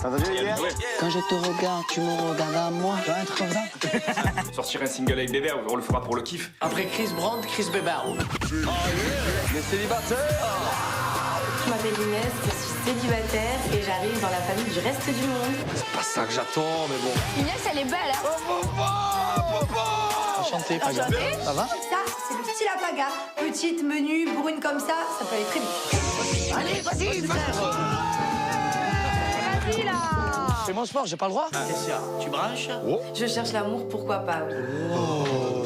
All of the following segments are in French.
T'as entendu hier? Quand je te regarde, tu me regardes à moi. Tu vas être comme ça? Sortir un single avec Bébert, on le fera pour le kiff. Après Chris Brown, Chris Bébert. Les célibataires! Je m'appelle Inès, je suis célibataire et j'arrive dans la famille du reste du monde. C'est pas ça que j'attends, mais bon. Inès, elle est belle, hein? Enchanté, Paga. Ça va? Ça, c'est le style à Paga. Petite, menue, brune comme ça peut aller très vite. Allez, vas-y, frère! Vas-y, là! C'est mon sport, j'ai pas le droit. Qu'est-ce qu'il y a? Tu branches? Je cherche l'amour, pourquoi pas, oui.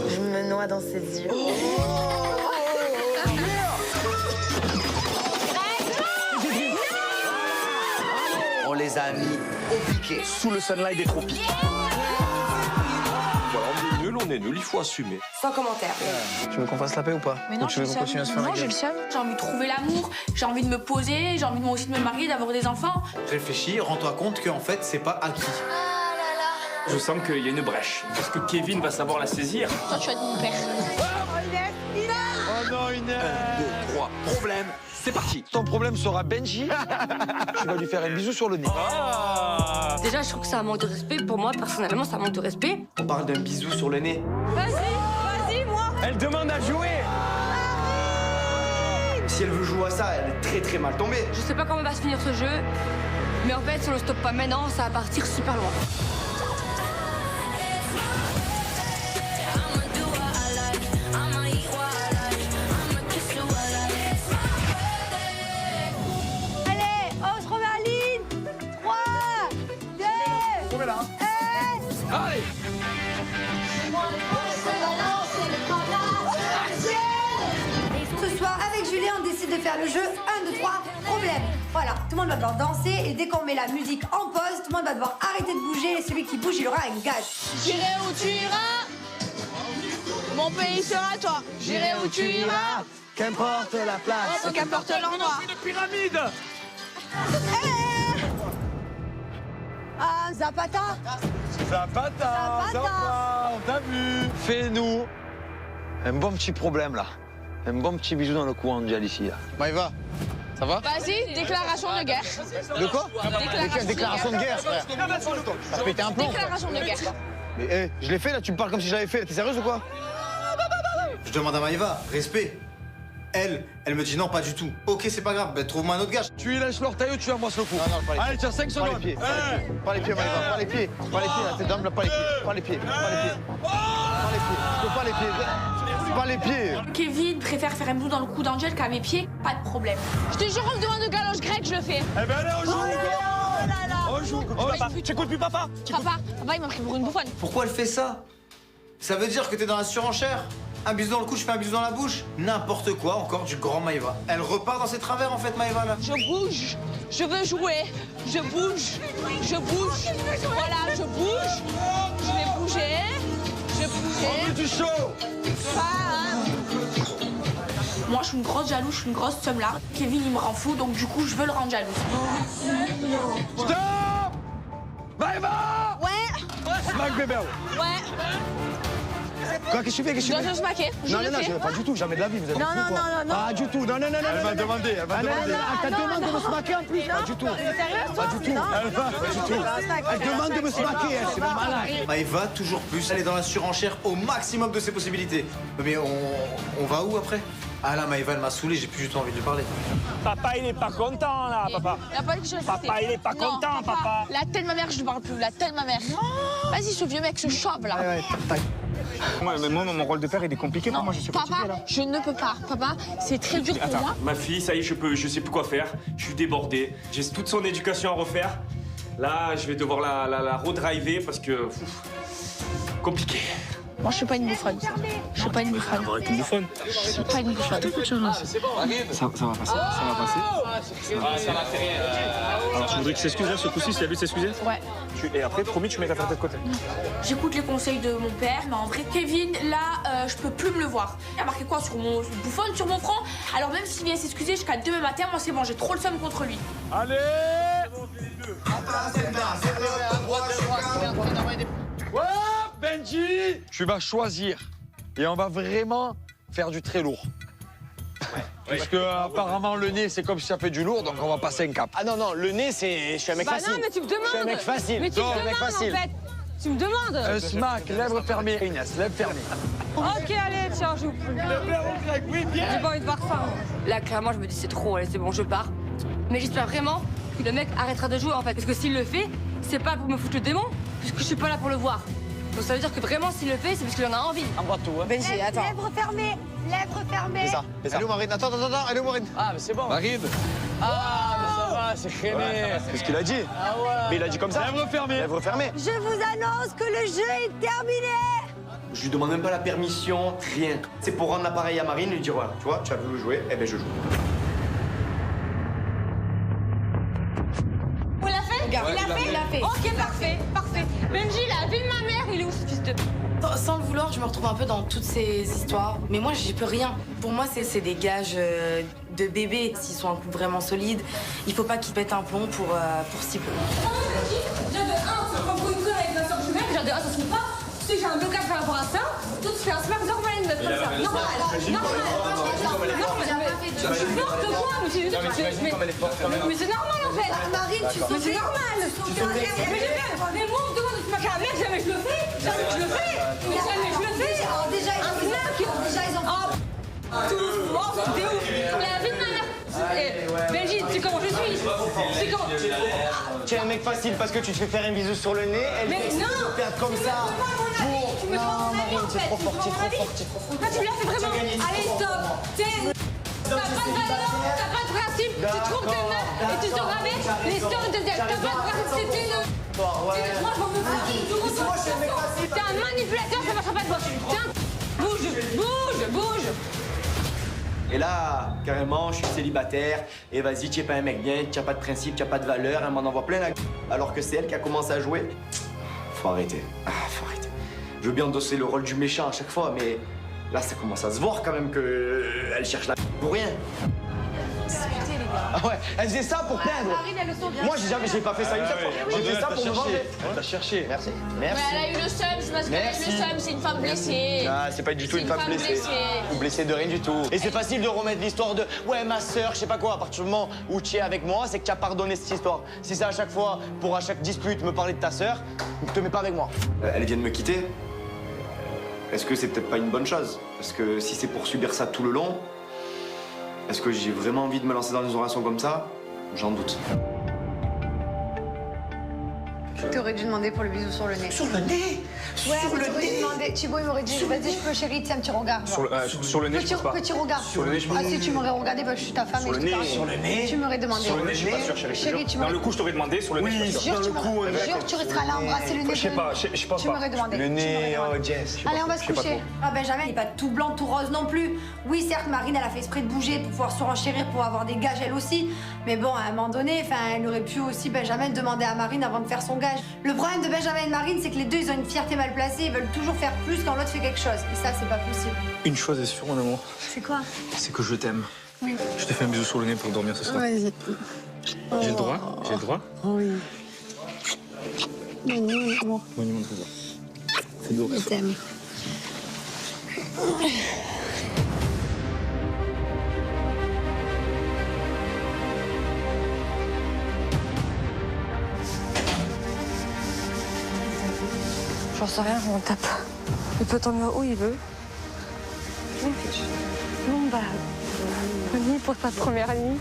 Je me noie dans ses yeux. On les a mis au piquet. Sous le sunlight des tropiques. Voilà, on est nul, il faut assumer. Sans commentaire. Tu veux qu'on fasse la paix ou pas? Mais non, Ou tu veux qu'on continue à se faire la j'ai gueule? le seum. J'ai envie de trouver l'amour, j'ai envie de me poser, j'ai envie moi aussi de me marier, d'avoir des enfants. Réfléchis, rends-toi compte qu'en fait, c'est pas acquis. Je sens qu'il y a une brèche. Est-ce que Kevin va savoir la saisir? Toi, tu vas être mon père. Oh non, Inès! 1, 2, 3, problème, c'est parti. Ton problème sera Benji. Tu vas lui faire un bisou sur le nez. Déjà, je trouve que c'est un manque de respect. Pour moi, personnellement, c'est un manque de respect. On parle d'un bisou sur le nez. Vas-y, moi! Elle demande à jouer. Si elle veut jouer à ça, elle est très très mal tombée. Je sais pas comment va se finir ce jeu, mais en fait, si on le stoppe pas maintenant, ça va partir super loin. Allez, on se remet à ligne. 3, 2, 1. Allez! Ce soir, avec Julien, on décide de faire le jeu 1, 2, 3, problème. Voilà, tout le monde va devoir danser et dès qu'on met la musique en pause, tout le monde va devoir arrêter de bouger et celui qui bouge, il aura un gage. J'irai où tu iras, mon pays sera toi. J'irai où tu iras, Qu'importe la place. qu'importe l'endroit. Pyramide! Ah, Zapata. Zapata! Zapata! On t'a vu! Fais-nous un bon petit problème là. Un bon petit bisou dans le cou, Angel, ici. Là. Maïva, ça va? Vas-y, déclaration de guerre. De quoi? Déclaration de guerre, frère. T'as pété un plomb. Déclaration de guerre. Mais je l'ai fait là, tu me parles comme si je l'avais fait. T'es sérieuse ou quoi? Je demande à Maïva, respect. Elle me dit non, pas du tout. Ok, c'est pas grave, ben, trouve-moi un autre gage. Tu lui lèches l'orteil ou tu embrasses le cou? Non, pas les pieds. Allez, tu as 5 Pas les secondes. pieds, pas les pieds, Maïva, pas les pieds. Pas les pieds, là, cette dame là, pas les pieds. Pas les pieds, pas les pieds. Pas les pieds, je peux pas les pieds. Pas les pieds. Kevin préfère faire un bout dans le cou d'Angel qu'à mes pieds, pas de problème. Je te jure, on me demande de galoche grecque, je le fais. Eh ben allez, on joue! Oh là là. On joue! Tu écoutes plus papa? Papa, il m'a pris pour une bouffonne. Pourquoi elle fait ça? Ça veut dire que t'es dans la surenchère. Un bisou dans le cou, je fais un bisou dans la bouche. N'importe quoi, encore du grand Maïva. Elle repart dans ses travers en fait, Maïva là. Je bouge, je veux jouer, je bouge, voilà, je bouge, je vais bouger, On veut du show! Moi, je suis une grosse jalouse, je suis une grosse somme là. Kevin, il me rend fou, donc du coup, je veux le rendre jaloux. Stop! Maïva! Ouais, Smack bébé! ouais, Quoi, qu'est-ce que tu fais? Qu'est-ce que je tu dois fais? se maquer, je Non, le non, non, fais. pas du tout, jamais de la vie, vous êtes Non, fous, non, quoi. non, non, non. Pas du tout, non, non, non, non. Elle va demander, elle va Ah, non, demander. non, elle te demande de me smaquer en plus. Pas du tout. Pas du tout. Pas du tout. Elle demande de me smaquer, elle, c'est malade. Maïva, toujours plus. Elle est dans la surenchère au maximum de ses possibilités. Mais on va où après? Ah là, Maïva, elle m'a saoulé, j'ai plus du tout envie de lui parler. Papa, il est pas content là, papa. Il a pas dit que je le Papa, faisais. il est pas Non, content, papa. La tête de ma mère, je ne parle plus, la tête de ma mère. Vas-y, ce vieux mec, ce chauve là. Ouais, tac. Moi, mon rôle de père, il est compliqué pour moi, je suis fatigué là. Papa, je ne peux pas. Papa, c'est très dur pour moi. Ma fille, ça y est, je sais plus quoi faire. Je suis débordé. J'ai toute son éducation à refaire. Là, je vais devoir la redriver parce que... compliqué. Moi, je suis pas une bouffonne. Je suis pas une bouffonne. Une bouffonne. Je suis pas une bouffonne. Ça va passer, ça va passer. Alors, je voudrais que s'excuse là, ce coup-ci, si elle veut s'excuser. Ouais. Et après, promis, tu mets ta tête de côté. J'écoute les conseils de mon père, mais en vrai, Kevin, là, je peux plus me le voir. Il a marqué quoi sur mon bouffonne, sur mon front? Alors même s'il vient s'excuser jusqu'à demain matin, moi c'est bon, j'ai trop le seum contre lui. Allez! Ouais, Benji! Tu vas choisir et on va vraiment faire du très lourd. Parce que apparemment le nez c'est comme si ça fait du lourd, donc on va passer un cap. Ah non, le nez, c'est. Je suis un mec facile. non, mais tu me demandes. Je suis un mec facile. Mais tu me Je suis un mec demandes, facile. en fait. Tu me demandes. Un smack, lèvres fermées. Inès, lèvres fermées. Ok, allez, tiens, je joue plus. J'ai pas envie de voir ça. Là, clairement, je me dis c'est trop, allez, c'est bon, je pars. Mais j'espère vraiment que le mec arrêtera de jouer en fait. Parce que s'il le fait, c'est pas pour me foutre le démon, puisque je suis pas là pour le voir. Donc ça veut dire que vraiment, s'il le fait, c'est parce qu'il en a envie. Embrasse tout, hein. Benji, attends. Lèvres fermées, lèvres fermées. C'est ça. Elle est où, Marine? Attends, elle est où, Marine? Ah, mais c'est bon. Marine, Ah, mais ça va, c'est crémé. C'est ce qu'il a dit. Ah ouais. Mais il a dit comme ça. lèvres fermées. Lèvres fermées. Je vous annonce que le jeu est terminé. Je lui demande même pas la permission, rien. C'est pour rendre l'appareil à Marine et lui dire voilà, tu vois, tu as voulu jouer, eh ben je joue. Vous l'a fait? Regarde, Il l'a fait. Ok, parfait, parfait. Benji, la vie de ma mère, il est où ce fils de... Sans le vouloir, je me retrouve un peu dans toutes ces histoires. Mais moi, j'y peux rien. Pour moi, c'est des gages de bébé. S'ils sont un couple vraiment solide, il faut pas qu'ils pètent un plomb pour si peu. Déjà de 1, c'est pas pour une conne avec ma soeur jumelle. Déjà de 1, ça se trouve pas. Tu sais que j'ai un blocage par rapport à ça. Toi, tu fais un smack normal, une meuf comme ça. Normal. Je suis forte quoi? Mais c'est normal en fait. Marine, tu Mais c'est normal. Mais moi, on me demande de smacker un mec, jamais je le fais. Jamais je le fais. Mais jamais je le fais. Alors déjà, ils ont Oh, c'était ouf. La vie de ma mère. Benji, tu sais comment je suis. Tu sais comment... Tu es un mec facile parce que tu te fais faire un bisou sur le nez. Elle Mais décide non. de perdre comme ça. Tu me prends mon avis en fait. trop fort, Tu me prends mon avis. Là, tu l'as fait vraiment. Allez, stop. T'as pas de valeur, t'as pas de principe. Tu trompes tes meufs et tu sors avec les stores de T'as pas de principe, c'est une... Moi, je m'en veux. T'es un manipulateur, ça marchera pas de gauche. Tiens, bouge. Et là, carrément, je suis célibataire, et vas-y, tu es pas un mec bien, tu n'as pas de principe, tu n'as pas de valeur, elle m'en envoie plein la alors que c'est elle qui a commencé à jouer. Faut arrêter. Faut arrêter. Je veux bien endosser le rôle du méchant à chaque fois, mais là, ça commence à se voir quand même que elle cherche la pour rien. Ah ouais, elle faisait ça pour perdre. Moi, j'ai pas fait ça une seule fois. J'ai fait ça pour me venger. Elle t'a cherché. Merci. Ouais, elle a eu le seum, c'est parce qu'elle a eu le seum, c'est une femme blessée. Ah, c'est pas du tout C'est une femme blessée. Ou blessée de rien du tout. Et c'est facile de remettre l'histoire de ouais, ma sœur, je sais pas quoi. À partir du moment où tu es avec moi, c'est que tu as pardonné cette histoire. Si c'est à chaque fois, pour à chaque dispute, me parler de ta sœur, te mets pas avec moi. Elle vient de me quitter. Est-ce que c'est peut-être pas une bonne chose? Parce que si c'est pour subir ça tout le long, est-ce que j'ai vraiment envie de me lancer dans une relation comme ça? J'en doute. T'aurais dû demander pour le bisou sur le nez. Sur le nez. Ouais, sur le nez. Thibaut, il m'aurait dit, vas-y, je peux, chérie, tu sais, un petit regard. Sur le nez, je pense pas. Petit regard. Sur le nez, je pense Ah, si tu m'aurais regardé, bah, je suis ta femme et je te parle. Sur le nez. Tu m'aurais demandé. Sur le nez, je suis pas sûr, chérie. Chérie, tu Dans m'aurais... le coup, je t'aurais demandé. Sur le nez, je suis pas sûr. Jure, tu resteras là, embrasser le nez. Je sais pas, je pense Tu pas. m'aurais demandé. Le nez, oh Jess. Allez, on va se coucher. Ah, Benjamin, il n'est pas tout blanc, tout rose non plus. Oui, certes, Marine, elle a fait exprès de bouger pour pouvoir surenchérir, pour avoir des gages elle aussi. Mais bon, à un moment donné, elle aurait pu aussi, Benjamin, demander à Marine avant de faire son gage. Le problème de Benjamin et Marine, c'est que les deux, ils ont une fierté mal placée. Ils veulent toujours faire plus quand l'autre fait quelque chose. Et ça, c'est pas possible. Une chose est sûre, mon amour, C'est quoi? c'est que je t'aime. Oui. Je te fais un bisou sur le nez pour dormir ce soir. Vas-y. J'ai le droit? J'ai le droit? Oui. Bon, Monument de trésor. C'est doux. je t'aime. J'en sais rien, on tape. Il peut t'emmener où il veut. Bon bah, nuit pour ta première nuit.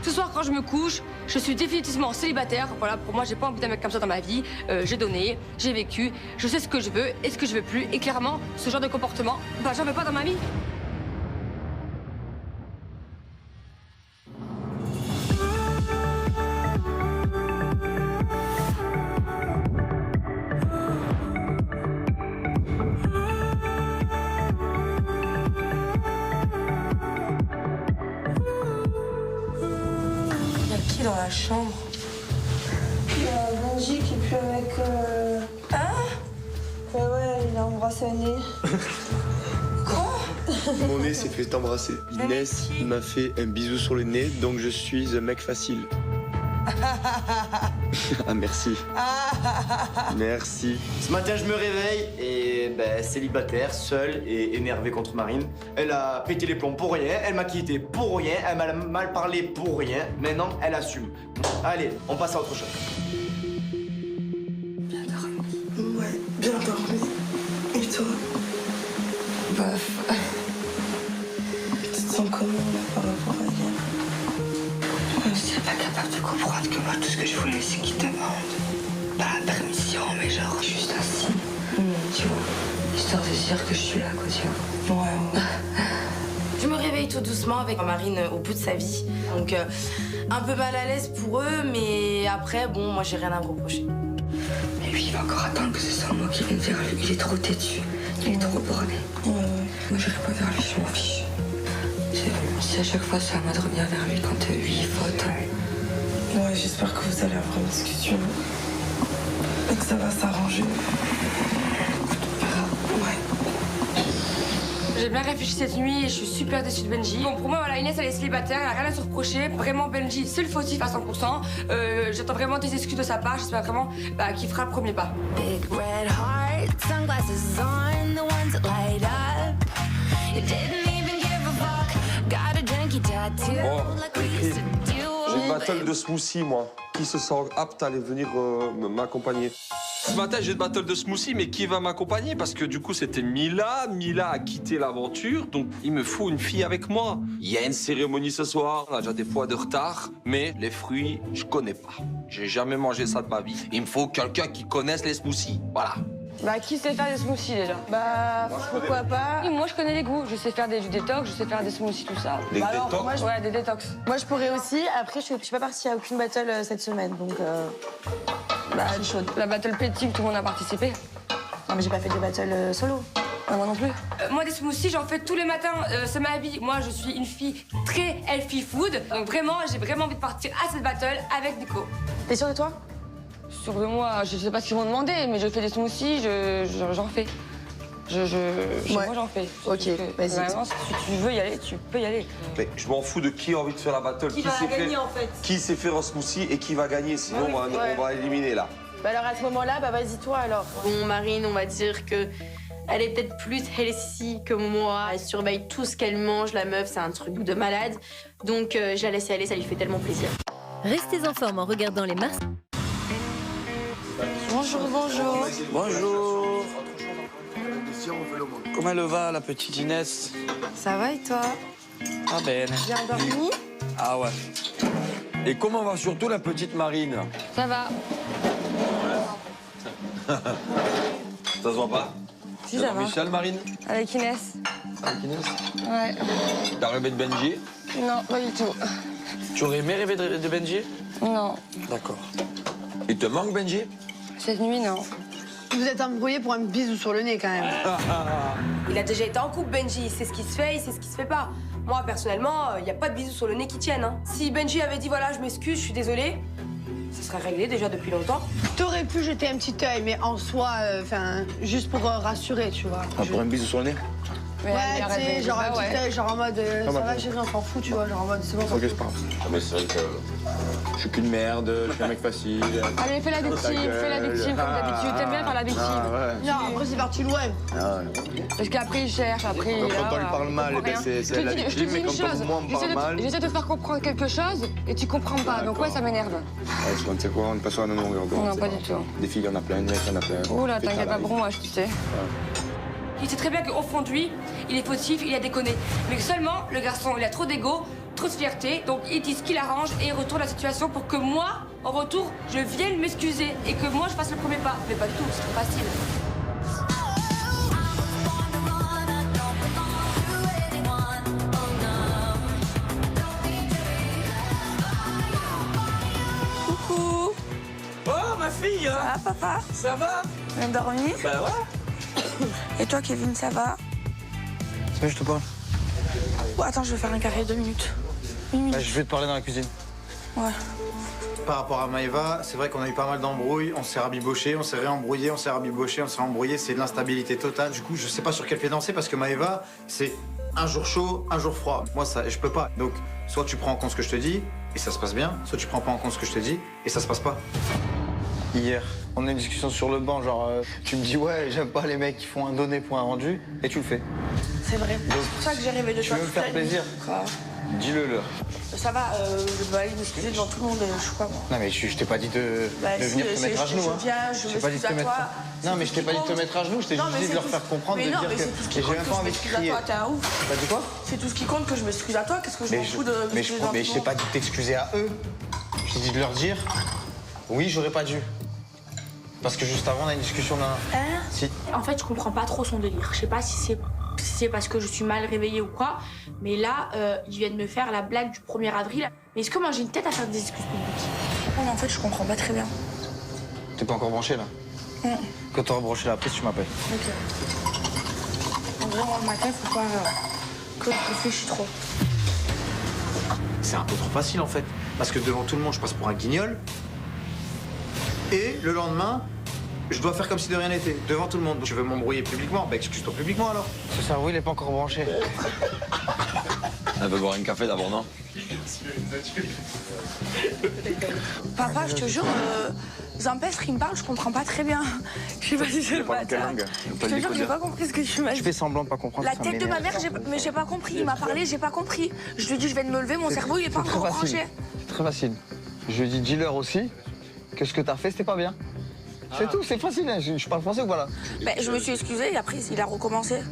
Ce soir, quand je me couche, je suis définitivement célibataire. Voilà, pour moi, j'ai pas envie d'un mec comme ça dans ma vie. J'ai donné, j'ai vécu, je sais ce que je veux et ce que je veux plus. Et clairement, ce genre de comportement, bah, j'en veux pas dans ma vie. Il y a qui dans la chambre? Il y a Benji qui est plus avec... Ouais, il a embrassé un nez. Mon nez s'est fait embrasser. Inès m'a fait un bisou sur le nez, donc je suis un mec facile. Ah, merci. Merci. Ce matin, je me réveille et célibataire, seul et énervé contre Marine. Elle a pété les plombs pour rien, elle m'a quitté pour rien, elle m'a mal parlé pour rien. Maintenant, elle assume. Allez, on passe à autre chose. Bien dormi. Ouais, bien dormi. Et toi? Bof. Tu te sens comment là par rapport à hier? Je suis pas capable de comprendre que moi tout ce que je voulais c'est qu'il demande. Pas la permission, mais genre juste assis. Tu vois, histoire de dire que je suis là, quoi, tu vois. Ouais. Je me réveille tout doucement avec Marine au bout de sa vie. Donc un peu mal à l'aise pour eux, mais après, bon, moi j'ai rien à me reprocher. Mais lui, il va encore attendre que ce soit moi qui vienne vers lui. Il est trop têtu. Il est trop borné. Ouais. Moi, j'irai pas vers lui, je m'en fiche. Si à chaque fois c'est à moi de revenir vers lui quand lui il faute. Ouais, j'espère que vous allez avoir une discussion et que ça va s'arranger. Ouais. J'ai bien réfléchi cette nuit et je suis super déçue de Benji. Bon, pour moi, voilà, Inès, elle est célibataire, elle a rien à se reprocher. Vraiment, Benji, c'est le fautif à 100%. J'attends vraiment des excuses de sa part. J'espère vraiment qu'il fera le premier pas. Big red heart, sunglasses on, the ones that light up. You didn't even give a fuck. Got a junkie tattoo like we used to do. J'ai une battle de smoothie, moi. Qui se sent apte à aller venir m'accompagner? Ce matin, j'ai une battle de smoothie, mais qui va m'accompagner? Parce que du coup, c'était Mila. Mila a quitté l'aventure, donc il me faut une fille avec moi. Il y a une cérémonie ce soir, on a déjà des fois de retard, mais les fruits, je connais pas. J'ai jamais mangé ça de ma vie. Il me faut quelqu'un qui connaisse les smoothies. Voilà. Bah, qui sait faire des smoothies déjà? Bah, pourquoi pas? Moi, je connais les goûts. Je sais faire du détox, je sais faire des smoothies, tout ça. Des détox? Moi, ouais, des détox. Moi, je pourrais aussi. Après, je suis pas partie à aucune battle cette semaine, donc Bah, je suis chaude. La battle pétique, tout le monde a participé. Non, mais j'ai pas fait de battle solo. Moi non plus. Moi, des smoothies, j'en fais tous les matins. C'est ma vie. Moi, je suis une fille très healthy food. Donc vraiment, j'ai vraiment envie de partir à cette battle avec Nico. T'es sûre de toi? Sûre de moi, je sais pas ce qu'ils vont demander, mais je fais des smoothies, j'en fais. Ouais. Moi, j'en fais. Ok, vas-y. Vraiment, si tu veux y aller, tu peux y aller. Mais je m'en fous de qui a envie de faire la battle. Qui va sait gagner, faire, en fait. Qui sait faire un smoothie et qui va gagner. Sinon, on va éliminer là. Bah alors, à ce moment-là, bah vas-y toi alors. Bon, Marine, on va dire que elle est peut-être plus healthy que moi. Elle surveille tout ce qu'elle mange, la meuf, c'est un truc de malade. Donc, je la laisse y aller, ça lui fait tellement plaisir. Restez en forme en regardant les Mars. Bonjour, bonjour. Bonjour. Comment elle va, la petite Inès? Ça va et toi? Ah ben. Bien dormi? Ah ouais. Et comment va surtout la petite Marine? Ça va. Ça se voit pas? Si, ça va. Michel, Marine? Avec Inès. Avec Inès? Ouais. T'as rêvé de Benji? Non, pas du tout. Tu aurais aimé rêver de Benji? Non. D'accord. Il te manque Benji? Cette nuit, non. Vous êtes embrouillés pour un bisou sur le nez quand même. Il a déjà été en couple, Benji. Il sait ce qui se fait, il sait ce qui se fait pas. Moi, personnellement, il n'y a pas de bisous sur le nez qui tiennent. Hein. Si Benji avait dit, voilà, je m'excuse, je suis désolée, ça serait réglé déjà depuis longtemps. T'aurais pu jeter un petit œil, mais en soi, juste pour rassurer, tu vois. Ah, pour un bisou sur le nez? Ouais, tu sais, genre un petit œil, genre en mode, ça va chérie, on s'en fout, tu vois, genre en mode, c'est bon, on s'en Ok, fout. c'est pas grave. Ah, mais c'est vrai que je suis qu'une merde, je suis un mec facile. Allez, fais la victime comme d'habitude. T'aimes bien faire la victime. Ouais. Non, après c'est parti loin. Parce qu'après, il cherche, après, Donc, là, quand on lui parle mal, comprend rien. c'est la Je te victime, dis mais une quand chose, moi, on me parle mal... j'essaie de te faire comprendre quelque chose et tu comprends pas. Donc ouais, ça m'énerve. Ouais, tu sais quoi, on est pas sur la même longueur d'onde. Non, c'est pas du tout. Des filles, il y en a plein, des mecs, il y en a plein. Oula, Fais ta t'inquiète pas life. pour moi, tu sais. Il sait très bien qu'au fond de lui, il est fautif, il a déconné. Mais seulement, le garçon, il a trop d'ego, trop de fierté, donc il dit ce qu'il arrange et il retourne la situation pour que moi, en retour, je vienne m'excuser et que moi, je fasse le premier pas. Mais pas du tout, c'est trop facile. Coucou. Oh, ma fille, hein. Ah, papa? Ça va? Bien dormi? Bah ouais. Et toi, Kevin, ça va? Ça, je te parle. Oh, attends, je vais faire un carré 2 minutes. 1 minute. Bah, je vais te parler dans la cuisine. Ouais. Par rapport à Maëva, c'est vrai qu'on a eu pas mal d'embrouilles, on s'est rabiboché, on s'est réembrouillé, on s'est rabiboché, on s'est embrouillé, c'est de l'instabilité totale. Du coup, je sais pas sur quel pied danser parce que Maëva, c'est un jour chaud, un jour froid. Moi, ça, je peux pas. Donc, soit tu prends en compte ce que je te dis et ça se passe bien, soit tu prends pas en compte ce que je te dis et ça se passe pas. Hier, on a une discussion sur le banc, genre, tu me dis, ouais, j'aime pas les mecs qui font un donné pour un rendu, et tu le fais. C'est vrai. C'est pour ça que j'ai rêvé de Tu toi. veux me faire plaisir? Dis-le leur. Ça va, je dois aller m'excuser devant tout le monde, je sais pas moi. Non, mais je t'ai pas dit de venir te mettre à genoux. Je viens, je m'excuse à toi. Non, mais je t'ai pas dit de te mettre à genoux, je t'ai juste dit de leur faire comprendre, de dire que. Et j'ai même pas envie de crier. T'es un ouf. T'as dit quoi? C'est tout ce qui compte que je m'excuse à toi, qu'est-ce que je m'en fous de m'excuser devant tout le monde? Mais je t'ai pas dit de t'excuser à eux. Je t'ai dit de leur dire, oui, j'aurais pas dû. Parce que juste avant, on a une discussion d'un. Si. En fait, je comprends pas trop son délire. Je sais pas si c'est parce que je suis mal réveillée ou quoi, mais là, ils viennent me faire la blague du 1er avril. Mais est-ce que moi j'ai une tête à faire des excuses publiques? Non, mais en fait, je comprends pas très bien. T'es pas encore branché là? Quand t'auras branché la prise, tu m'appelles. Ok. En vrai, moi, le matin, faut pas que je réfléchisse trop. C'est un peu trop facile en fait. Parce que devant tout le monde, je passe pour un guignol. Et le lendemain, je dois faire comme si de rien n'était. Devant tout le monde. Tu veux m'embrouiller publiquement? Bah excuse-toi publiquement alors. Ce cerveau, il est pas encore branché. Elle veut boire un café d'abord, non? Papa, je te jure, Zampestre, il me parle, je comprends pas très bien. Je sais pas si c'est le matin. Je te jure, j'ai pas compris ce que tu m'as dit. Je fais semblant de pas comprendre. La tête de ma mère, mais j'ai pas compris. Il m'a parlé, j'ai pas compris. Je lui ai dit, je vais me lever, mon cerveau, il est pas encore branché. C'est très facile. Je lui ai dit, dis-leur aussi que ce que t'as fait, c'était pas bien. C'est tout, c'est facile. Hein. Je parle français ou voilà? Ben, je me suis excusée et après, il a recommencé.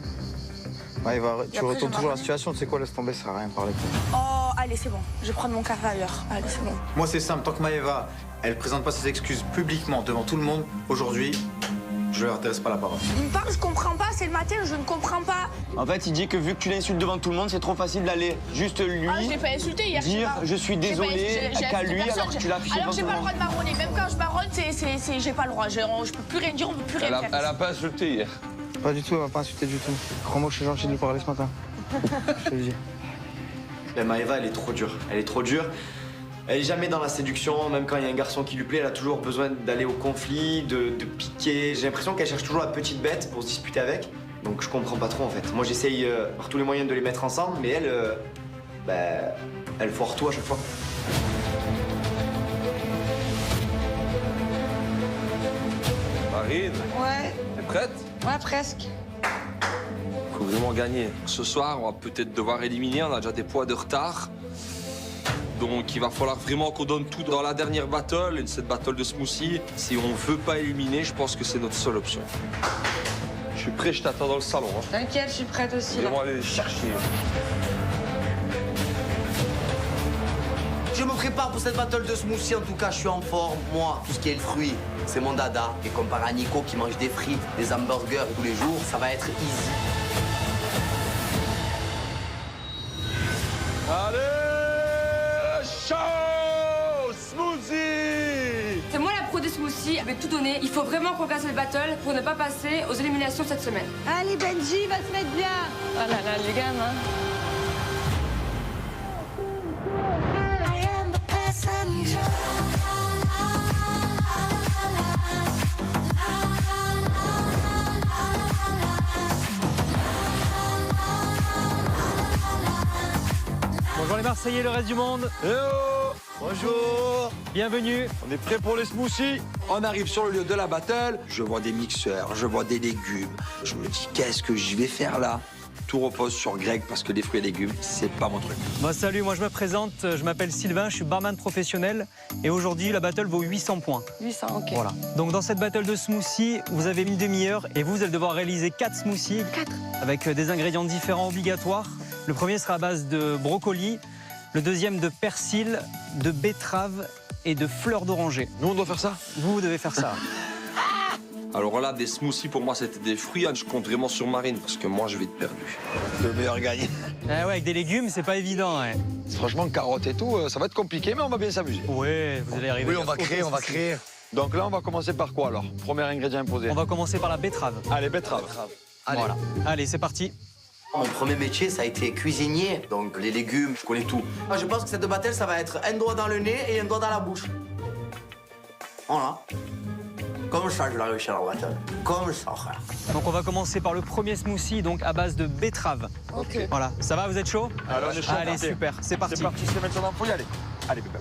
Ouais, tu retournes toujours à la situation, tu sais quoi, laisse tomber, ça sert à rien de parler. Oh, allez, c'est bon. Je vais prendre mon café ailleurs. Allez, c'est bon. Moi, c'est simple. Tant que Maëva, elle présente pas ses excuses publiquement devant tout le monde, aujourd'hui, je leur adresse pas la parole. Il me parle, je comprends pas. C'est le matin, je ne comprends pas. En fait, il dit que vu que tu l'insultes devant tout le monde, c'est trop facile d'aller juste lui Ah, je l'ai pas insulté hier. dire je suis désolé qu'à lui alors que tu l'as affiché Alors, devant j'ai tout pas le le droit monde. de marronner. Même quand je marronne, j'ai pas le droit. Je peux plus rien dire, on peut plus rien faire. Elle a pas insulté hier. Pas du tout, elle m'a pas insulté du tout. Crois-moi que je suis gentil de lui parler ce matin. Je te le dis. La Maëva, elle est trop dure. Elle est trop dure. Elle est jamais dans la séduction, même quand il y a un garçon qui lui plaît, elle a toujours besoin d'aller au conflit, de piquer. J'ai l'impression qu'elle cherche toujours la petite bête pour se disputer avec. Donc je comprends pas trop en fait. Moi j'essaye par tous les moyens de les mettre ensemble, mais elle, elle foire tout à chaque fois. Marine, Ouais, t'es prête? ouais, presque. Faut vraiment gagner. Ce soir, on va peut-être devoir éliminer, on a déjà des points de retard. Donc il va falloir vraiment qu'on donne tout dans la dernière battle, cette battle de smoothie. Si on veut pas éliminer, je pense que c'est notre seule option. Je suis prêt, je t'attends dans le salon. Hein. T'inquiète, je suis prête aussi. Ils Là. vont aller les chercher. Je me prépare pour cette battle de smoothie, en tout cas, je suis en forme. Moi, tout ce qui est le fruit, c'est mon dada. Et comparé à Nico qui mange des frites, des hamburgers tous les jours, ça va être easy. Allez, chaud, smoothie. C'est moi la pro des smoothies, je vais tout donner. Il faut vraiment qu'on gagne cette battle pour ne pas passer aux éliminations cette semaine. Allez, Benji, va se mettre bien. Ah là là, les gamins. Bonjour les Marseillais, le reste du monde. Hello. Bonjour. Bienvenue. On est prêt pour les smoothies? On arrive sur le lieu de la battle, je vois des mixeurs, je vois des légumes. Je me dis, qu'est-ce que je vais faire là? Tout repose sur Greg parce que les fruits et légumes, c'est pas mon truc. Bon, salut, moi je me présente, je m'appelle Sylvain, je suis barman professionnel et aujourd'hui la battle vaut 800 points. 800, ok. Voilà. Donc dans cette battle de smoothie, vous avez une demi-heure et vous allez devoir réaliser 4 smoothies. 4. Avec des ingrédients différents obligatoires. Le premier sera à base de brocoli, le deuxième de persil, de betterave et de fleurs d'oranger. Nous, on doit faire ça? Vous devez faire ça. Alors là, des smoothies, pour moi, c'était des fruits. Je compte vraiment sur Marine parce que moi, je vais être perdu. Le meilleur gagne. Ah ouais, avec des légumes, c'est pas évident. Ouais. Franchement, carottes et tout, ça va être compliqué, mais on va bien s'amuser. Ouais, vous allez arriver. Oui, on va créer. Donc là, on va commencer par quoi alors? Premier ingrédient imposé. On va commencer par la betterave. Allez, betterave. Allez. Voilà. Allez, c'est parti. Mon premier métier, ça a été cuisinier, donc les légumes, je connais tout. Moi, je pense que cette battle, ça va être un doigt dans le nez et un doigt dans la bouche. Voilà. Comme ça, je l'ai réussi à la battle. Comme ça, frère. Donc on va commencer par le premier smoothie, donc à base de betterave. Ok. Voilà, ça va, vous êtes chaud? Alors, on est chaud, Allez, partez. super, c'est parti. C'est parti, je te mets sur l'info, y aller. Allez, bébé.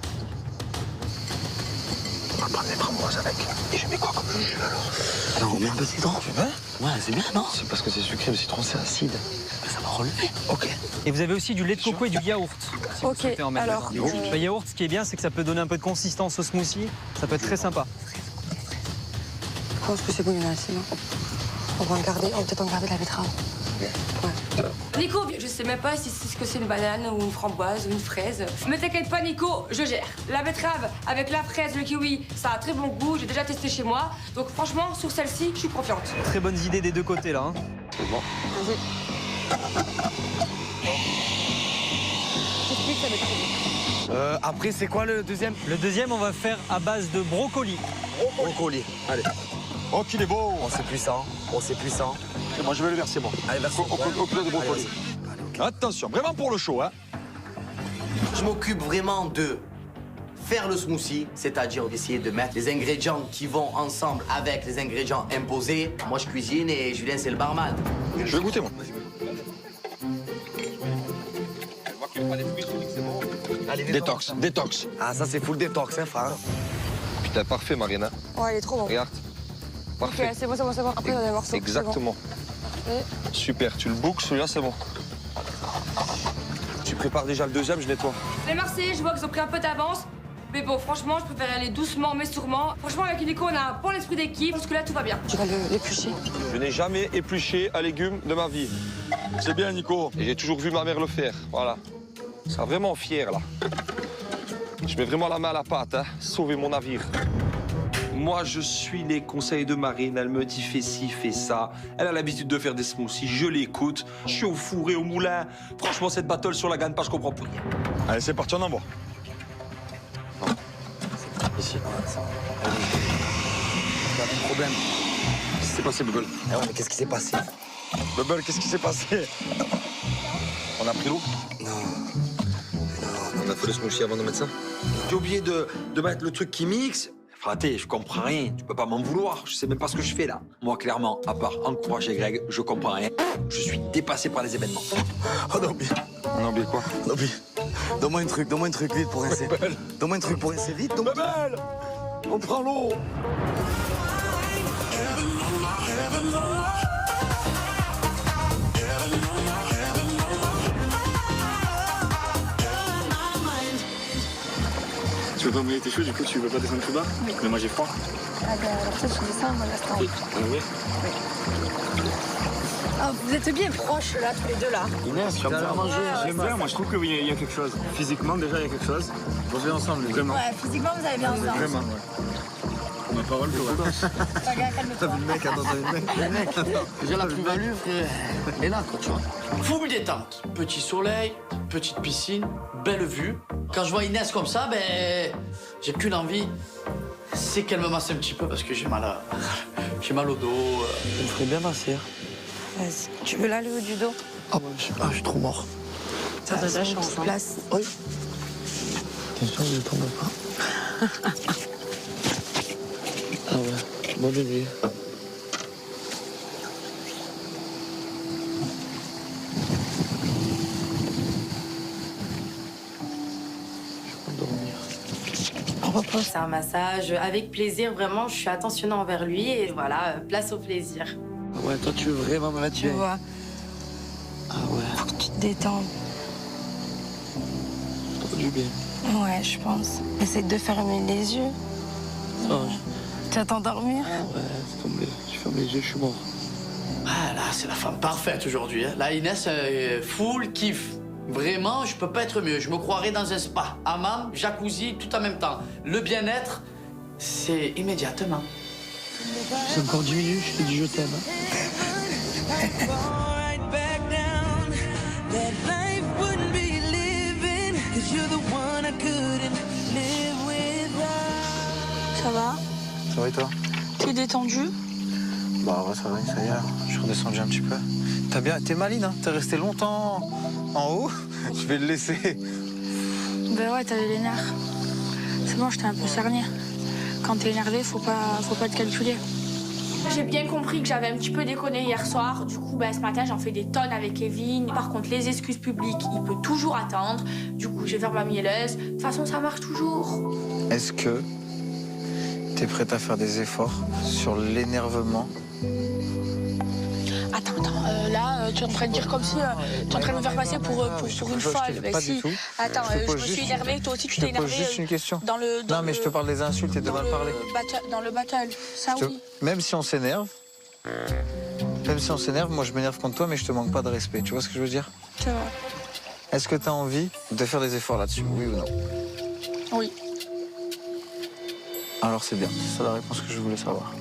On va prendre des framboises avec. Et je mets quoi comme jus alors? On met un peu de citron. Tu veux? Ouais, c'est bien, non? C'est parce que c'est sucré, le citron c'est acide. Ça va relever. Ok. Et vous avez aussi du lait de coco et du yaourt. si vous Ok, souhaitez en mettre alors, dedans. Le yaourt, ce qui est bien, c'est que ça peut donner un peu de consistance au smoothie. Ça peut être très sympa. Je pense que c'est bon, il y en a assez, non? On va peut-être en garder la betterave. Nico, je sais même pas si c'est ce que c'est une banane ou une framboise ou une fraise. Mais t'inquiète pas, Nico, je gère. La betterave avec la fraise, le kiwi, ça a très bon goût. J'ai déjà testé chez moi. Donc franchement, sur celle-ci, je suis confiante. Très bonnes idées des deux côtés, là. Hein. C'est bon. Vas-y. J'explique, ça va être très bien. Après, c'est quoi le deuxième? Le deuxième, on va faire à base de brocoli. Brocoli. Allez. Oh, qu'il est beau. Oh, c'est puissant. Oh, c'est puissant. Et moi, je vais le verser, moi. Allez, verse Au plat de brocoli. Attention, vraiment pour le show, hein. Je m'occupe vraiment de faire le smoothie, c'est-à-dire d'essayer de mettre les ingrédients qui vont ensemble avec les ingrédients imposés. Moi, je cuisine et Julien, c'est le barman. Je vais goûter, moi. Allez, Détox, détox. Ah, ça, c'est full détox, hein, frère. Putain, parfait, Marina. Ouais, il est trop bon. Regarde. Ok, Parfait. c'est bon, c'est bon, c'est bon. Après, on a un morceau. Exactement. Parfait. Super, tu le bookes, celui-là, c'est bon. Tu prépares déjà le deuxième, je nettoie. Les Marseillais, je vois qu'ils ont pris un peu d'avance. Mais bon, franchement, je préfère aller doucement, mais sûrement. Franchement, avec Nico, on a un bon esprit d'équipe. Parce que là, tout va bien. Tu vas l'éplucher. Je n'ai jamais épluché un légume de ma vie. C'est bien, Nico. Et j'ai toujours vu ma mère le faire. Voilà. Ça vraiment fier, là. Je mets vraiment la main à la pâte, hein. Sauver mon navire. Moi, je suis les conseils de Marine. Elle me dit fais ci, fais ça. Elle a l'habitude de faire des smoothies. Je l'écoute. Je suis au four et au moulin. Franchement, cette battle sur la gagne pas, je comprends plus rien. Allez, c'est parti, on envoie. Ici. T'as un problème. Qu'est-ce qui s'est passé, Bubble? Ah ouais, mais qu'est-ce qui s'est passé? Bubble, qu'est-ce qui s'est passé? On a pris l'eau? Non. On a fait le smoothie avant de mettre ça. J'ai oublié de mettre le truc qui mixe. Fraté, je comprends rien. Tu peux pas m'en vouloir. Je sais même pas ce que je fais là. Moi, clairement, à part encourager Greg, je comprends rien. Je suis dépassé par les événements. Oh non, mais... On a oublié quoi? Non, mais... Donne-moi un truc vite pour rincer. Donne-moi un truc pour rincer vite. Bubble! On prend l'eau! Tu veux pas mouiller tes cheveux, du coup tu veux pas descendre plus bas? Oui. Mais moi j'ai froid. Ah bah, alors peut-être je descends, moi, là, c'est en haut. Ah oui? Ah, vous êtes bien proches, là, tous les deux, là. Inès, tu vas manger. J'aime bien, moi je trouve qu'il y a quelque chose. Physiquement, déjà, il y a quelque chose. On vient ensemble, vraiment. Ouais, physiquement, vous allez bien ensemble. Vraiment, ouais. Pour ma parole, toi. Regarde, calme-toi. T'as vu le mec, attends, t'as vu le mec? Le mec, Déjà la plus-value, frère. Et là, quoi, tu vois. Full détente. Petit soleil, petite piscine, belle vue. Quand je vois Inès comme ça, ben, j'ai qu'une envie, c'est qu'elle me masse un petit peu parce que j'ai mal au dos. Je me ferais bien masser. Vas-y. Tu veux là, le haut du dos? Ah ouais, je suis trop mort. Ça donne la chance. Place. Oui. Attention, je ne tombe pas. Ah ouais, bonne nuit. C'est un massage avec plaisir, vraiment, je suis attentionnée envers lui et voilà, place au plaisir. Ah ouais, toi tu veux vraiment me mettre Tu bien. vois. Ah ouais. Faut que tu te détendes. Ça fait du bien. Ouais, je pense. Essaye de fermer les yeux. Oh, Tu vas t'endormir? ouais, c'est tombé. Je ferme les yeux, je suis mort. Ah là, c'est la femme parfaite aujourd'hui. Hein. Là, Inès, full kiff. Vraiment, je peux pas être mieux. Je me croirais dans un spa. Hammam, jacuzzi, tout en même temps. Le bien-être, c'est immédiatement. C'est encore 10 minutes, je te dis je t'aime. Ça va? Ça va et toi? T'es détendu? Bah ouais, ça va, ça y est. Je suis redescendu un petit peu. T'es maline, hein? T'es resté longtemps en haut. Je vais le laisser. Ben ouais, t'avais les nerfs. C'est bon, je t'ai un peu cerné. quand t'es énervé, faut pas te calculer. J'ai bien compris que j'avais un petit peu déconné hier soir. Du coup, ce matin, j'en fais des tonnes avec Kevin. Par contre, les excuses publiques, il peut toujours attendre. Du coup, je vais faire ma mielleuse. De toute façon, ça marche toujours. Est-ce que t'es prête à faire des efforts sur l'énervement? Attends, là, tu es en train de dire comme si tu es en train de me faire passer pour une folle. Pas du tout. Attends, je me suis énervée, toi aussi tu t'es énervé. Juste une question. Non, mais je te parle des insultes et de mal parler. Dans le battle, ça oui. Même si on s'énerve, moi je m'énerve contre toi, mais je te manque pas de respect. Tu vois ce que je veux dire? C'est vrai. Est-ce que t'as envie de faire des efforts là-dessus, oui ou non? Oui. Alors c'est bien, c'est ça la réponse que je voulais savoir.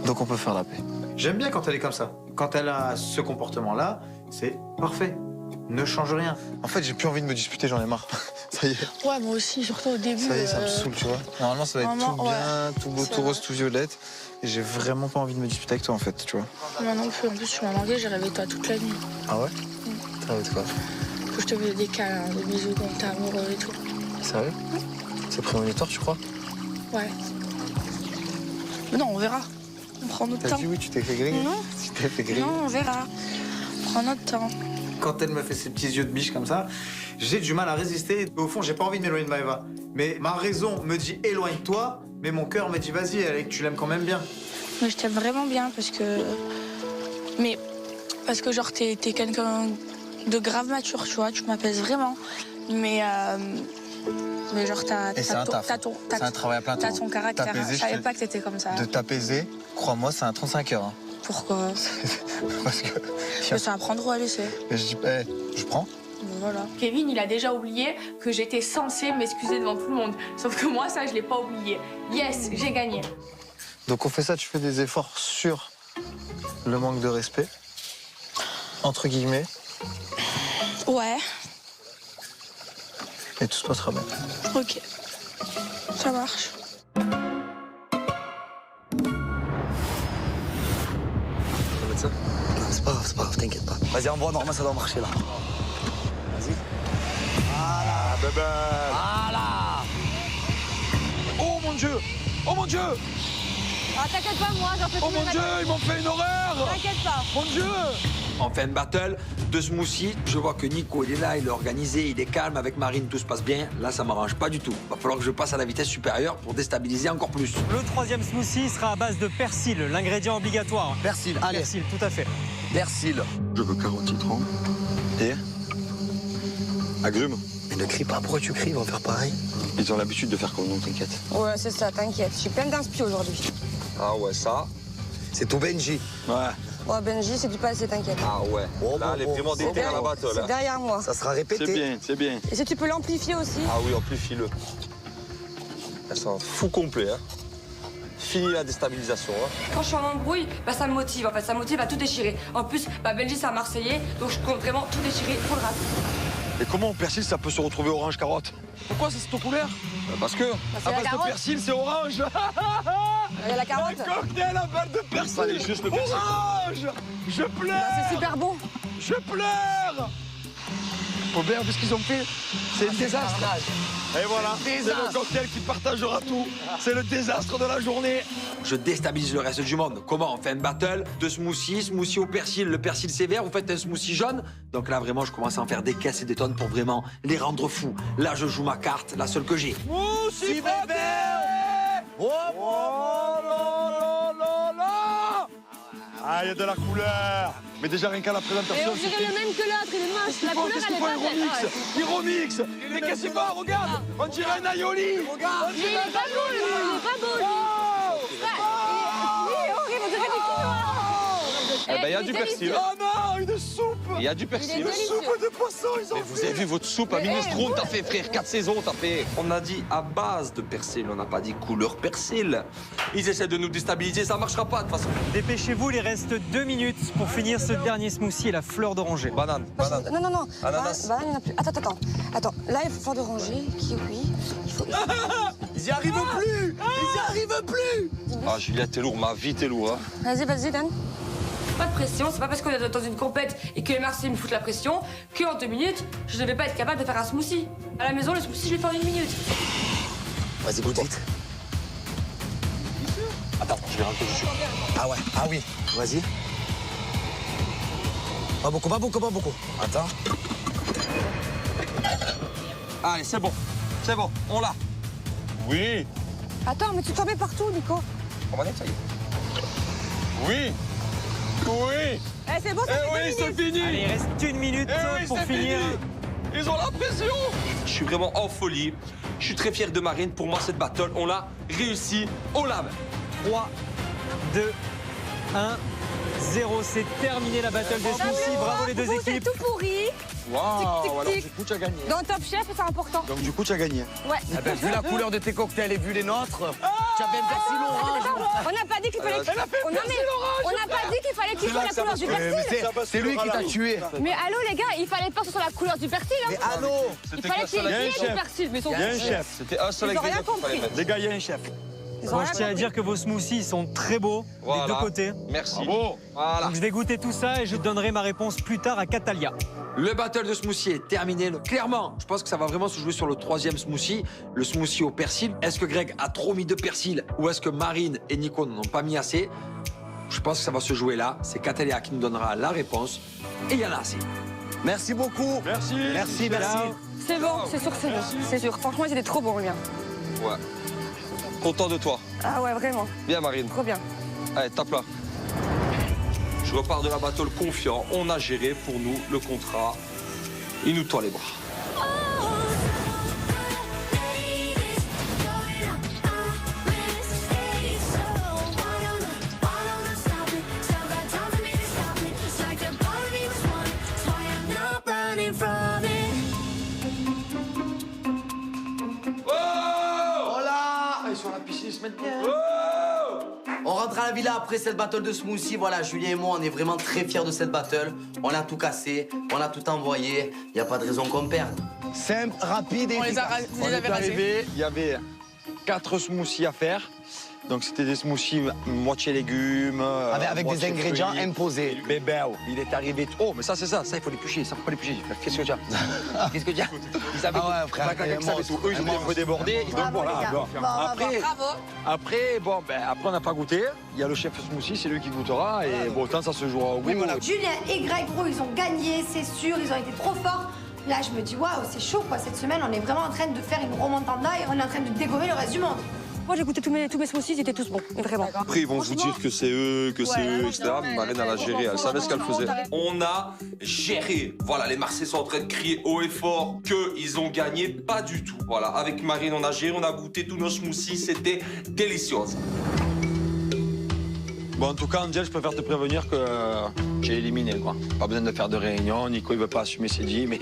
Donc on peut faire la paix. J'aime bien quand elle est comme ça. Quand elle a ce comportement-là, c'est parfait. Ne change rien. En fait, j'ai plus envie de me disputer, j'en ai marre. Ça y est. Ouais, moi aussi, surtout au début. Ça y est, ça me saoule, tu vois. Normalement, ça va être tout bien, tout beau, tout rose, tout violette. Et j'ai vraiment pas envie de me disputer avec toi, en fait, tu vois. Moi non plus. En plus, tu m'as manqué, j'ai rêvé de toi toute la nuit. Ah ouais? T'as rêvé de quoi? Que je te faisais des câlins, des bisous, quand t'es amoureux et tout. Sérieux? C'est prémonitoire, tu crois? Ouais. Mais non, on verra. On prend notre temps. T'as dit oui, tu t'es fait griller? Non. Tu t'es fait griller? Non, on verra. On prend notre temps. Quand elle me fait ses petits yeux de biche comme ça, j'ai du mal à résister. Au fond, j'ai pas envie de m'éloigner de Maëva. Mais ma raison me dit éloigne-toi, mais mon cœur me dit vas-y, Alec, tu l'aimes quand même bien. Mais je t'aime vraiment bien parce que. Mais. Parce que, genre, t'es quelqu'un de grave mature, tu vois, tu m'apaises vraiment. Mais genre, t'as un travail à plein temps. T'as ton caractère. Je savais pas que t'étais comme ça. De t'apaiser, crois-moi, c'est un 35 heures. Hein. Pourquoi? Parce que. C'est à prendre ou à laisser. Mais je dis, je prends. Voilà. Kevin, il a déjà oublié que j'étais censée m'excuser devant tout le monde. Sauf que moi, ça, je l'ai pas oublié. Yes, j'ai gagné. Donc on fait ça, tu fais des efforts sur le manque de respect, entre guillemets. Ouais. Et tout se passera bien. Ok. Ça marche. Ça? Non, c'est pas grave, t'inquiète pas. Vas-y, envoie, normalement ça doit marcher là. Vas-y. Voilà, bébé. Voilà. Oh mon Dieu! Oh mon Dieu! Ah, t'inquiète pas, moi, j'en fais Oh mon Dieu, ils m'ont fait une horreur! T'inquiète pas. Mon Dieu! On fait une battle de smoothie. Je vois que Nico, il est là, il est organisé, il est calme. Avec Marine, tout se passe bien. Là, ça m'arrange pas du tout. Va falloir que je passe à la vitesse supérieure pour déstabiliser encore plus. Le troisième smoothie sera à base de persil, l'ingrédient obligatoire. Persil, allez. Persil, tout à fait. Persil. Je veux carotte citron. Et agrumes. Mais ne crie pas, pourquoi tu cries? Ils vont faire pareil. Ils ont l'habitude de faire comme nous, t'inquiète. Ouais, c'est ça, t'inquiète. Je suis pleine d'inspi aujourd'hui. Ah ouais, ça. C'est tout Benji. Ouais. Ouais, Benji, c'est du passé, t'inquiète. Ah ouais. Là, elle est vraiment déterre à la battle. C'est derrière moi. Ça sera répété. C'est bien, c'est bien. Et si tu peux l'amplifier aussi? Ah oui, amplifie-le. Elles sont fou complet, hein. Fini la déstabilisation, hein. Quand je suis en embrouille, ça me motive, en fait. Ça me motive à tout déchirer. En plus, Benji, c'est un Marseillais, donc je compte vraiment tout déchirer pour le rap. Et comment au persil ça peut se retrouver orange carotte? Pourquoi c'est cette couleur? Parce que c'est à la base de carotte. persil c'est orange. Il y a la carotte. Un cocktail à base de persil. Allez, juste le persil. Orange. Je pleure. C'est super bon. Je pleure. Aubert, vu ce qu'ils ont fait, c'est le désastre. Et voilà, c'est le cocktail qui partagera tout. C'est le désastre de la journée. Je déstabilise le reste du monde. Comment? On fait une battle de smoothie au persil. Le persil sévère, vous faites un smoothie jaune. Donc là, vraiment, je commence à en faire des caisses et des tonnes pour vraiment les rendre fous. Là, je joue ma carte, la seule que j'ai. Smoothie bébé. Oh là là là. Ah, il y a de la couleur. Mais déjà, rien qu'à la présentation. Et on dirait le même que l'autre, il est moche. La couleur, elle est pas belle. Il remixe. Mais qu'est-ce qu'il va? Regarde. On dirait un aioli. Regarde. Il est pas beau, lui. Il est pas beau, lui. Il est horrible, on dirait du quinoa. Eh ben, il y a du persil. Oh non, une soupe. Il y a du persil. Une soupe de poisson, ils ont fait. Vous avez vu votre soupe à minestrone, t'as fait, frère, 4 saisons, t'as fait. On a dit à base de persil, on n'a pas dit couleur persil. Ils essaient de nous déstabiliser, ça marchera pas de toute façon. Dépêchez-vous, il reste 2 minutes pour finir ce dernier smoothie et la fleur d'oranger. Banane. Non. Ananas. Banane, il n'y en a plus. Attends. Là, il faut fleur d'oranger, kiwi. Il faut... Ils y arrivent plus. Ils y arrivent plus. Ah, Juliette, t'es lourd, ma vie, t'es lourd, hein. Vas-y, donne. Pas de pression, c'est pas parce qu'on est dans une compète et que les Marseillais me foutent la pression qu'en 2 minutes, je ne vais pas être capable de faire un smoothie. À la maison, le smoothie, je vais faire en 1 minute. Vas-y, goûte vite. Attends, je vais rentrer dessus. Ah ouais, ah oui, vas-y. Pas beaucoup, pas beaucoup, pas beaucoup. Attends. Allez, c'est bon, on l'a. Oui. Attends, mais tu t'en mets partout, Nico. On va nettoyer. Oui. Oui. Eh, c'est bon, ça fait 2 minutes. c'est fini. Allez, il reste 1 minute pour finir. Ils ont la pression. Je suis vraiment en folie. Je suis très fier de Marine. Pour moi, cette battle, on l'a réussi. On l'a. 3, 2, 1, 0. C'est terminé la battle des smoothies. Bravo les deux Vous, c'est équipes. tout pourri. Waouh, Tic, alors tic, du coup, tu as gagné. Dans Top Chef, c'est important. Donc du coup, tu as gagné. Ouais. Ah ben, vu la couleur de tes cocktails et vu les nôtres, tu as bien persil orange. On n'a pas dit qu'il fallait. On n'a pas dit qu'il fallait qu'il soit la couleur du persil. C'est lui qui t'a tué. Mais allô les gars, il fallait pas que ce soit la couleur du persil. Hein. Mais allô. Il fallait qu'il y ait du persil. Mais Il y a un chef. C'était un seul Ils ont rien ingrédient qu'il fallait compris. mettre. Les gars, il y a un chef. Moi, je tiens à dire que vos smoothies sont très beaux Voilà. des deux côtés. Merci. Voilà. Donc je vais goûter tout ça et je donnerai ma réponse plus tard à Catalia. Le battle de smoothie est terminé. Clairement, je pense que ça va vraiment se jouer sur le 3e smoothie, le smoothie au persil. Est-ce que Greg a trop mis de persil ou est-ce que Marine et Nico n'en ont pas mis assez? Je pense que ça va se jouer là. C'est Catalia qui nous donnera la réponse. Et il y en a assez. Merci beaucoup. Merci. Merci, merci. C'est bon, c'est sûr, c'est bon. C'est sûr. Franchement, c'était trop bon, le mien. Ouais. Content de toi. Ah ouais, vraiment. Bien, Marine. Trop bien. Allez, tape là. Je repars de la battle confiant. On a géré pour nous le contrat. Il nous tend les bras. Oh là! Ils sont à la piscine, ils se mettent bien. On rentre à la villa après cette battle de smoothie. Voilà, Julien et moi, on est vraiment très fiers de cette battle. On a tout cassé, on a tout envoyé. Il n'y a pas de raison qu'on perde. Simple, rapide et efficace. On est arrivé, il y avait 4 smoothies à faire. Donc c'était des smoothies moitié légumes. Avec des ingrédients imposés. Mais ben, il est arrivé. Oh, mais ça c'est ça, il faut l'éplucher, ça faut pas l'éplucher. Qu'est-ce que tu as? Qu'est-ce que tu as? Ils savaient Ah ouais, tout. frère, Ils savaient tout. Eux, ils étaient un peu débordés. Donc voilà. Après, on n'a pas goûté. Il y a le chef smoothie, c'est lui qui goûtera. Et bon, autant ça se jouera au goût. Julien et Greg, gros, ils ont gagné, c'est sûr, ils ont été trop forts. Là, je me dis, waouh, c'est chaud, quoi. Cette semaine, on est vraiment en train de faire une remontada et on est en train de dégommer le reste du monde. Moi, j'ai goûté tous mes smoothies, ils étaient tous bons. Vraiment. Après, ils vont vous dire que c'est eux, etc. Mais Marine, elle a géré, elle savait ce qu'elle faisait. On a géré. Voilà, les Marseillais sont en train de crier haut et fort qu'ils ont gagné. Pas du tout. Voilà, avec Marine, on a géré, on a goûté tous nos smoothies, c'était délicieux. Bon, en tout cas, Angel, je préfère te prévenir que j'ai éliminé, quoi. Pas besoin de faire de réunion. Nico, il veut pas assumer ses dits, mais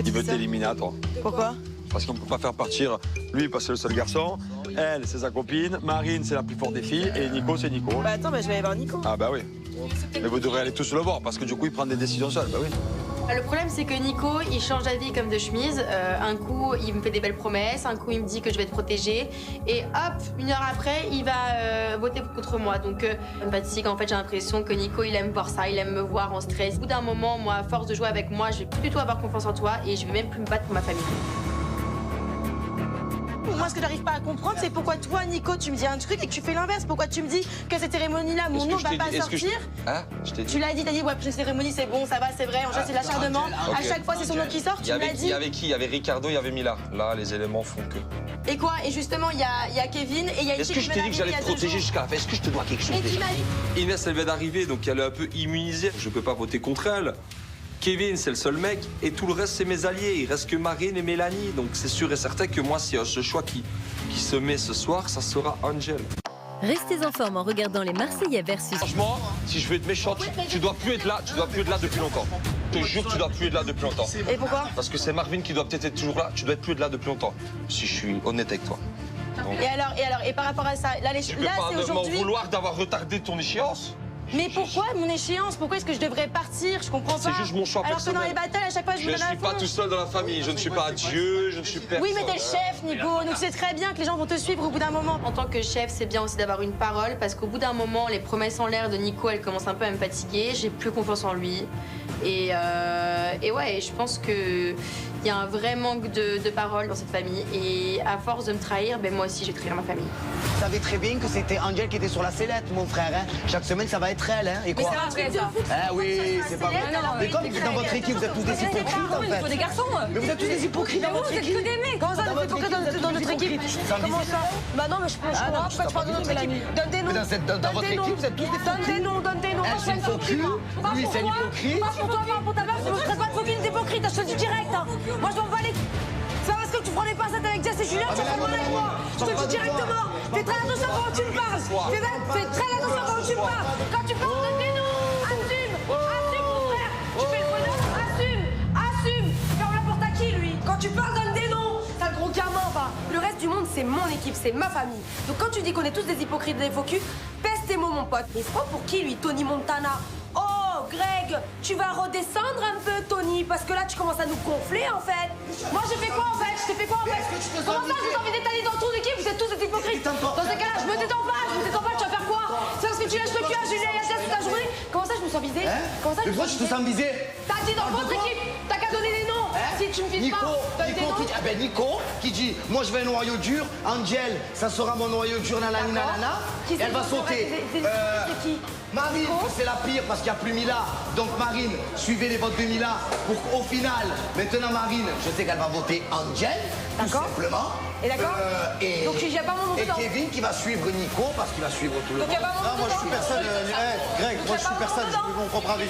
il veut t'éliminer à toi. Pourquoi? Parce qu'on peut pas faire partir lui, parce que c'est le seul garçon. Elle, c'est sa copine. Marine, c'est la plus forte des filles. Et Nico, c'est Nico. Bah attends, je vais aller voir Nico. Ah bah oui. Mais vous devrez aller tous le voir, parce que du coup, il prend des décisions seul. Bah oui. Le problème, c'est que Nico, il change d'avis comme de chemise. Un coup, il me fait des belles promesses. Un coup, il me dit que je vais être protégée. Et hop, 1 heure après, il va voter contre moi. Donc, me fatigue. En fait, j'ai l'impression que Nico, il aime voir ça. Il aime me voir en stress. Au bout d'un moment, moi, à force de jouer avec moi, je vais plus du tout avoir confiance en toi. Et je vais même plus me battre pour ma famille. Moi, ce que j'arrive pas à comprendre, c'est pourquoi toi, Nico, tu me dis un truc et que tu fais l'inverse. Pourquoi tu me dis que cette cérémonie-là, mon nom va pas sortir? Hein? Je t'ai dit. Tu l'as dit, t'as dit, ouais, prochaine cérémonie, c'est bon, ça va, c'est vrai. En fait, c'est de l'acharnement. À chaque fois, c'est son nom qui sort, tu me l'as dit. Il y avait qui? Il y avait Ricardo, il y avait Mila. Là, les éléments font que. Et quoi? Et justement, il y a Kevin et il y a une Est-ce que je t'ai dit que j'allais te protéger jusqu'à la fin? Est-ce que je te dois quelque chose? Mais tu déjà? m'as dit. Inès, elle vient d'arriver, donc elle est un peu immunisée. Je peux pas voter contre elle. Kevin, c'est le seul mec, et tout le reste, c'est mes alliés. Il reste que Marine et Mélanie. Donc c'est sûr et certain que moi, s'il y a ce choix qui se met ce soir, ça sera Angel. Restez en forme en regardant les Marseillais versus... Franchement, si je veux être méchant, tu dois plus être là. Tu dois plus être là depuis longtemps. Je te jure que tu dois plus être là depuis longtemps. Et pourquoi? Parce que c'est Marvin qui doit peut-être être toujours là. Tu dois être plus être là depuis longtemps. Si je suis honnête avec toi. Donc, Et par rapport à ça, là, tu peux pas c'est m'en aujourd'hui. vouloir d'avoir retardé ton échéance. Mais pourquoi mon échéance? Pourquoi est-ce que je devrais partir? Je comprends pas. C'est juste mon choix Alors que dans personnel. les battles, à chaque fois, je me Je donne à suis pas fond. tout seul dans la famille. Je ne suis pas Dieu, je ne suis personne. Oui, mais t'es le chef, Nico. Donc c'est très bien que les gens vont te suivre au bout d'un moment. En tant que chef, c'est bien aussi d'avoir une parole parce qu'au bout d'un moment, les promesses en l'air de Nico, elles commencent un peu à me fatiguer. J'ai plus confiance en lui. Et ouais, je pense que il y a un vrai manque de parole dans cette famille. Et à force de me trahir, ben moi aussi, je vais trahir ma famille. Vous savez très bien que c'était Angel qui était sur la sellette, mon frère. Hein. Chaque semaine, ça va être elle. Hein. Et quoi? Mais c'est un truc de fou. Ah oui, c'est pas vrai. Mais comme dans votre équipe, vous êtes tous des hypocrites, en fait. Il faut des garçons. Mais vous êtes tous des hypocrites dans votre équipe. Vous êtes que des mecs. Comment ça, vous êtes hypocrites dans notre équipe? Comment ça? Bah non, mais je comprends. Pourquoi tu parles de notre équipe? Donne des noms. Dans votre équipe, vous êtes tous des Donne des noms, donne des noms. Elle, c'est une hypocrite. Lui, c'est une hypocrite. Pas pour toi, pas pour ta meuf. Je ne traite pas de coquine d'hypocrite. Je te le dis direct. Moi, je m'en bats les... C'est pas parce que tu prends les pincettes avec Jess et Julien, tu prends avec moi. Je te le dis directement. Fais très attention quand tu me parles. Fais très attention quand tu me parles. Quand tu parles, donne des noms. Assume. Assume, mon frère. Tu fais le bonheur. Assume. Assume. Ferme la porte à qui, lui? Quand tu parles, donne des noms. T'as le gros gamin, va. Le reste du monde, c'est mon équipe, c'est ma famille. Donc quand tu dis qu'on est tous des hypocrites, des faux culs, pèse tes mots, mon pote. Mais c'est pas pour qui, lui, Tony Montana? Oh, Greg, tu vas redescendre un peu, Tony, parce que là, tu commences à nous gonfler, en fait. Moi, j'ai fait quoi, en fait? Je t'ai fait quoi, en fait? Comment ça, j'ai envie d'étaler dans ton équipe? Vous êtes tous des hypocrites. Dans ces cas-là, je me détends pas, tu vas faire quoi? C'est parce que tu lâches le cul à Julien et à Jess toute la journée? Comment ça, je me sens visée? Comment ça, je me Pourquoi sens tu te sens visé? T'as dit dans votre équipe, t'as qu'à donner les noms. Si tu me files pas, donne des noms. Nico qui dit, moi je veux un noyau dur, Angel, ça sera mon noyau dur, nanana, nanana. Elle va sauter. Marine, c'est la pire parce qu'il n'y a plus Mila. Donc Marine, suivez les votes de Mila pour qu'au final, maintenant Marine, je sais qu'elle va voter Angel, tout simplement. Et d'accord. Donc il n'y a pas mon nom Et dedans. Kevin qui va suivre Nico parce qu'il va suivre tout le monde. Donc il n'y a pas mon nom dedans. Moi, je suis personne. Greg, moi, je suis personne. J'ai mon propre avis.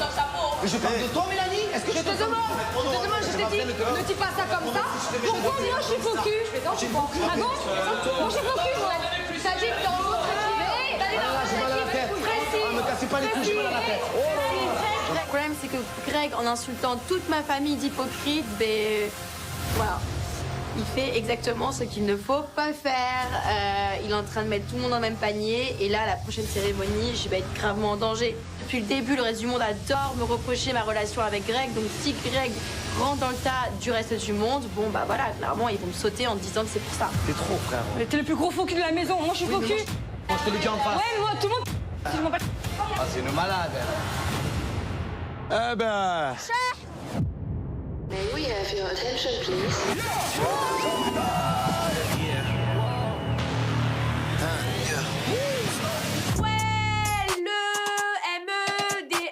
Mais je parle de toi, Mélanie. Est-ce que Je te demande, je t'ai dit, ne dis pas ça comme ça. Pourquoi moi je suis faux cul? Ah bon? Moi je suis faux cul, moi. T'as dit que dans l'autre équipe. T'as dit dans l'autre équipe. Précis. Ne me cassez pas les couilles, j'ai mal à la tête. Le problème, c'est que Greg, en insultant toute ma famille d'hypocrites, ben voilà. Il fait exactement ce qu'il ne faut pas faire. Il est en train de mettre tout le monde dans le même panier. Et là, à la prochaine cérémonie, je vais être gravement en danger. Depuis le début, le reste du monde adore me reprocher ma relation avec Greg. Donc si Greg rentre dans le tas du reste du monde, bon bah voilà, clairement, ils vont me sauter en me disant que c'est pour ça. T'es trop, frère. Mais t'es le plus gros faux cul de la maison. Moi je suis faux cul. Moi, je te le dis en face. Ouais, mais moi tout le monde. Si je m'en bats. Ah, c'est une malade. Eh ben... May we have your attention, please? Ouais, le MEDR.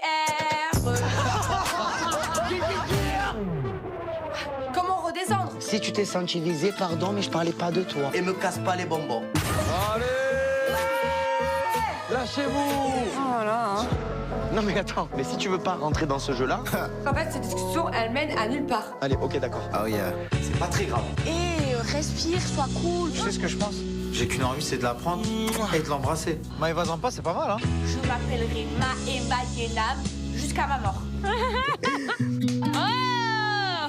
Comment redescendre? Si tu t'es senti visé, pardon, mais je parlais pas de toi. Et me casse pas les bonbons. Allez! Lâchez-vous! Oh là, hein. Non mais attends, mais si tu veux pas rentrer dans ce jeu-là... En fait, cette discussion, elle mène à nulle part. Allez, ok, d'accord. Oh yeah. C'est pas très grave. Respire, sois cool. Tu sais ce que je pense? J'ai qu'une envie, c'est de la prendre et de l'embrasser. Maëva Zampa, c'est pas mal, hein? Je m'appellerai Maëva Yenab jusqu'à ma mort.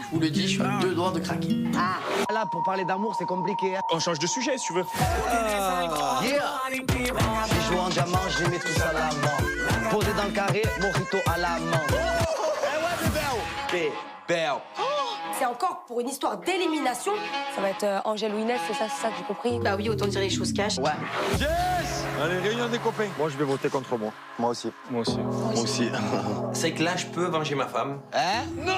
Je vous le dis, je suis à 2 doigts de craquer. Ah, là, pour parler d'amour, c'est compliqué. Hein. On change de sujet, si tu veux. Yeah! J'ai joué en diamant, j'ai mis tout ça à la main. Posé dans le carré, mojito à la main. C'est encore pour une histoire d'élimination. Ça va être Angèle ou Inès, c'est ça que j'ai compris? Bah oui, autant dire les choses cash. Ouais. Yes! Allez, réunion des copains. Moi, je vais voter contre moi. Moi aussi. Moi aussi. Moi aussi. C'est que là, je peux venger ma femme. Hein? Non!